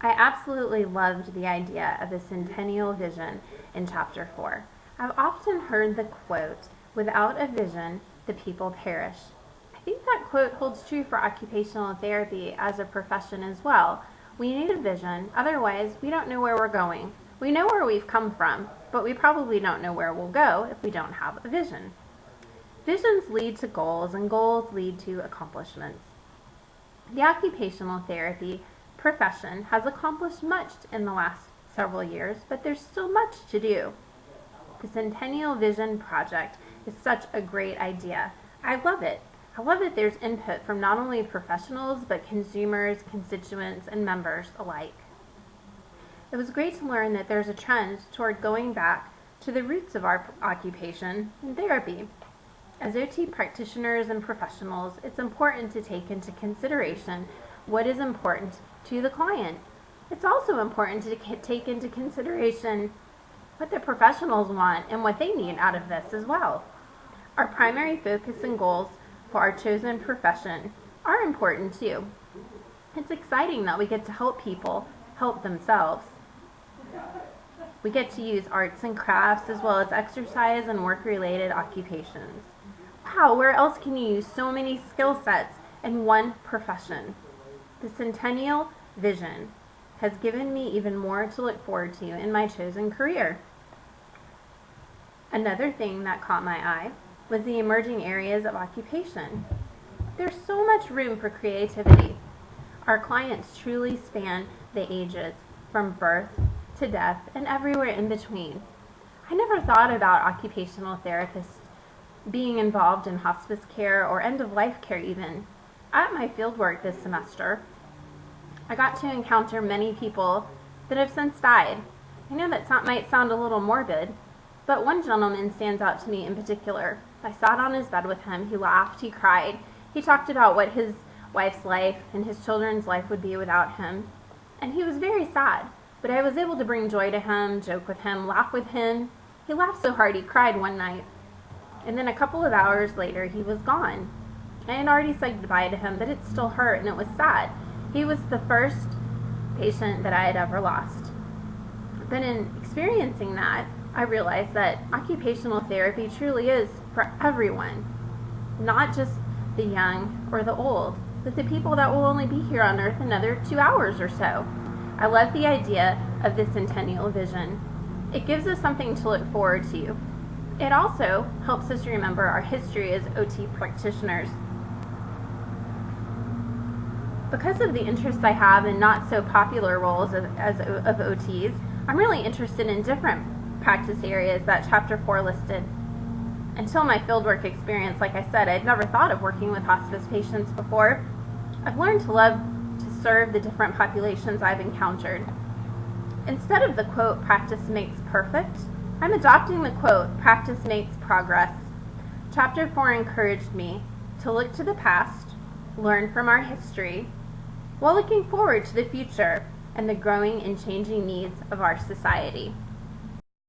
I absolutely loved the idea of the centennial vision in Chapter 4. I've often heard the quote, "Without a vision, the people perish." I think that quote holds true for occupational therapy as a profession as well. We need a vision, otherwise we don't know where we're going. We know where we've come from, but we probably don't know where we'll go if we don't have a vision. Visions lead to goals, and goals lead to accomplishments. The occupational therapy profession has accomplished much in the last several years, but there's still much to do. The Centennial Vision Project is such a great idea. I love it. I love that there's input from not only professionals, but consumers, constituents, and members alike. It was great to learn that there's a trend toward going back to the roots of our occupation in therapy. As OT practitioners and professionals, it's important to take into consideration what is important to the client. It's also important to take into consideration what the professionals want and what they need out of this as well. Our primary focus and goals for our chosen profession are important too. It's exciting that we get to help people help themselves. We get to use arts and crafts as well as exercise and work-related occupations. Wow, where else can you use so many skill sets in one profession? The Centennial Vision has given me even more to look forward to in my chosen career. Another thing that caught my eye was the emerging areas of occupation. There's so much room for creativity. Our clients truly span the ages from birth to death and everywhere in between. I never thought about occupational therapists being involved in hospice care or end-of-life care even. At my fieldwork this semester, I got to encounter many people that have since died. I know that might sound a little morbid, but one gentleman stands out to me in particular. I sat on his bed with him. He laughed, he cried. He talked about what his wife's life and his children's life would be without him. And he was very sad, but I was able to bring joy to him, joke with him, laugh with him. He laughed so hard he cried one night. And then a couple of hours later, he was gone. I had already said goodbye to him, but it still hurt and it was sad. He was the first patient that I had ever lost. But in experiencing that, I realized that occupational therapy truly is for everyone, not just the young or the old, but the people that will only be here on Earth another 2 hours or so. I love the idea of the Centennial Vision. It gives us something to look forward to. It also helps us remember our history as OT practitioners. Because of the interest I have in not so popular roles of OTs, I'm really interested in different practice areas that Chapter 4 listed. Until my fieldwork experience, like I said, I'd never thought of working with hospice patients before. I've learned to love to serve the different populations I've encountered. Instead of the quote, "practice makes perfect," I'm adopting the quote, "practice makes progress." Chapter 4 encouraged me to look to the past, learn from our history, while looking forward to the future and the growing and changing needs of our society.